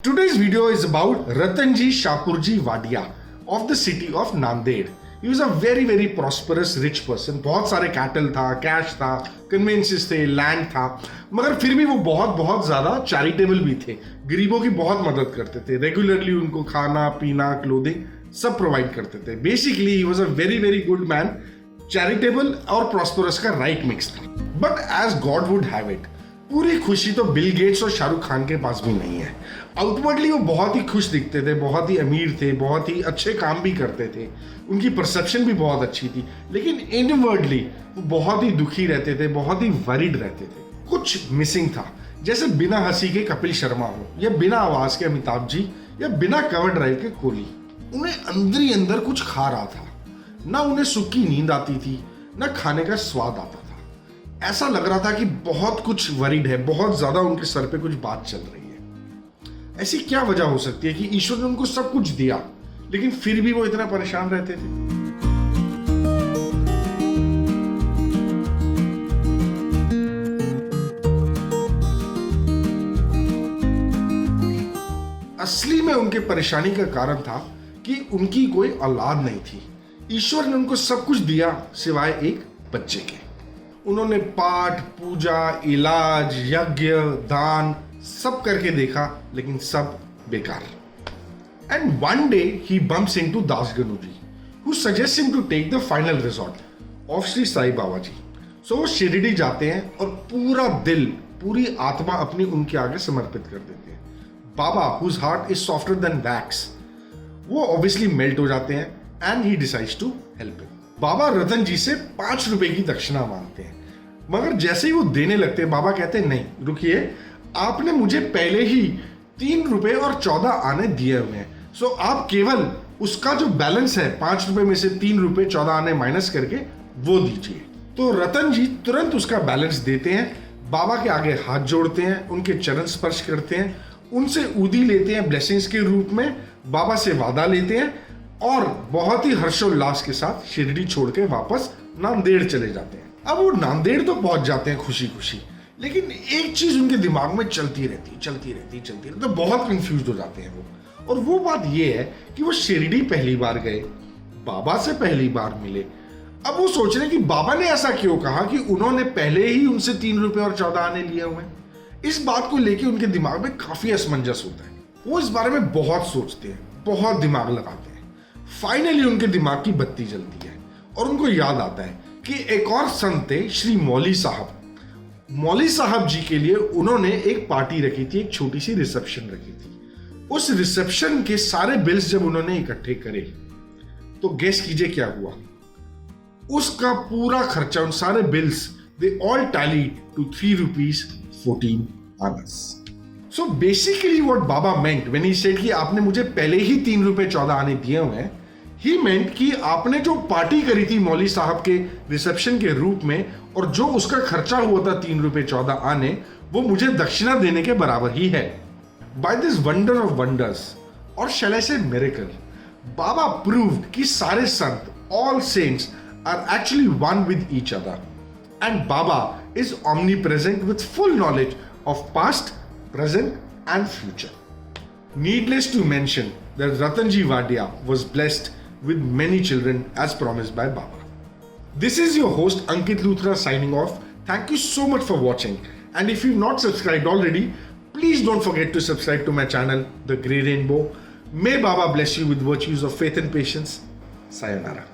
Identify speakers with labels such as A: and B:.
A: Today's video is about Ratanji Shakurji Wadia of the city of Nanded. He was a very prosperous rich person. बहुत सारे cattle था, cash था, कन्वेंसेस थे, land था, मगर फिर भी वो बहुत ज़्यादा चैरिटेबल भी थे. गरीबों की बहुत मदद करते थे. रेगुलरली उनको खाना पीना क्लोथिंग सब प्रोवाइड करते थे. Basically he was a very good man. Charitable और प्रॉस्परस का राइट मिक्स था. But as God would have it, पूरी खुशी तो बिल गेट्स और शाहरुख खान के पास भी नहीं है. आउटवर्डली वो बहुत ही खुश दिखते थे, बहुत ही अमीर थे, बहुत ही अच्छे काम भी करते थे, उनकी परसेप्शन भी बहुत अच्छी थी, लेकिन इनवर्डली वो बहुत ही दुखी रहते थे, बहुत ही वरीड रहते थे. कुछ मिसिंग था. जैसे बिना हंसी के कपिल शर्मा हो, या बिना आवाज के अमिताभ जी, या बिना कवर ड्राइव के कोहली. उन्हें अंदर ही अंदर कुछ खा रहा था. ना उन्हें सुख की नींद आती थी, ना खाने का स्वाद आता था. ऐसा लग रहा था कि बहुत कुछ वरीड है, बहुत ज्यादा उनके सर पे कुछ बात चल रही है. ऐसी क्या वजह हो सकती है कि ईश्वर ने उनको सब कुछ दिया, लेकिन फिर भी वो इतना परेशान रहते थे. असली में उनके परेशानी का कारण था कि उनकी कोई औलाद नहीं थी. ईश्वर ने उनको सब कुछ दिया सिवाय एक बच्चे के. उन्होंने पाठ, पूजा, इलाज, यज्ञ, दान सब करके देखा, लेकिन सब बेकार. And one day he bumps into Das Ganuji, who suggest him to take the final resort of Shri Sai Baba ji. So वो शिरडी जाते हैं और पूरा दिल, पूरी आत्मा अपनी उनके आगे समर्पित कर देते हैं. Baba, whose heart is softer than wax, वो ऑब्वियसली मेल्ट हो जाते हैं and he decides to help him. Baba Ratan ji से 5 रुपए की दक्षिणा मांगते हैं, मगर जैसे ही वो देने लगते हैं, बाबा कहते हैं नहीं रुकिए, आपने मुझे पहले ही 3 रुपए और 14 आने दिए हुए हैं. सो आप केवल उसका जो बैलेंस है 5 रुपए में से 3 रुपए 14 आने माइनस करके वो दीजिए. तो रतन जी तुरंत उसका बैलेंस देते हैं, बाबा के आगे हाथ जोड़ते हैं, उनके चरण स्पर्श करते हैं, उनसे ऊदी लेते हैं ब्लेसिंग्स के रूप में, बाबा से वादा लेते हैं और बहुत ही हर्षोल्लास के साथ शिरडी छोड़ के वापस नांदेड़ चले जाते हैं. अब वो नांदेड़ तो पहुंच जाते हैं खुशी, लेकिन एक चीज उनके दिमाग में चलती रहती, तो बहुत कंफ्यूज हो जाते हैं वो. और वो बात ये है कि वो शिरडी पहली बार गए, बाबा से पहली बार मिले. अब वो सोच रहे हैं कि बाबा ने ऐसा क्यों कहा कि उन्होंने पहले ही उनसे 3 रुपए और 14 आने लिए हुए. इस बात को लेके उनके दिमाग में काफी असमंजस होता है. वो इस बारे में बहुत सोचते हैं, बहुत दिमाग लगाते हैं. फाइनली उनके दिमाग की बत्ती जलती है और उनको याद आता है कि एक और संत थे, श्री मौली साहब. मौली साहब जी के लिए उन्होंने एक पार्टी रखी थी, एक छोटी सी रिसेप्शन रखी थी. उस रिसेप्शन के सारे बिल्स जब उन्होंने इकट्ठे करे तो गेस कीजिए क्या हुआ. उसका पूरा खर्चा, उन सारे bills, they all tally to 3 rupees 14 annas. So basically what Baba meant when he said कि आपने मुझे पहले ही 3 रुपए 14 आने दिए हुए हैं, ही मेंट कि आपने जो पार्टी करी थी मौली साहब के रिसेप्शन के रूप में और जो उसका खर्चा हुआ था 3 रुपए 14 आने, वो मुझे दक्षिणा देने के बराबर ही है. By this wonder of wonders, और शैल आई से मिरेकल, बाबा प्रूव्ड कि सारे संत, all saints are actually one with each other, and Baba is omnipresent with full knowledge of past, present and future. Needless to mention that Ratanji Wadia was blessed with many children as promised by Baba. This is your host Ankit Luthra signing off. Thank you so much for watching, and if you've not subscribed already, please don't forget to subscribe to my channel The Grey Rainbow. May Baba bless you with virtues of faith and patience. Sayonara.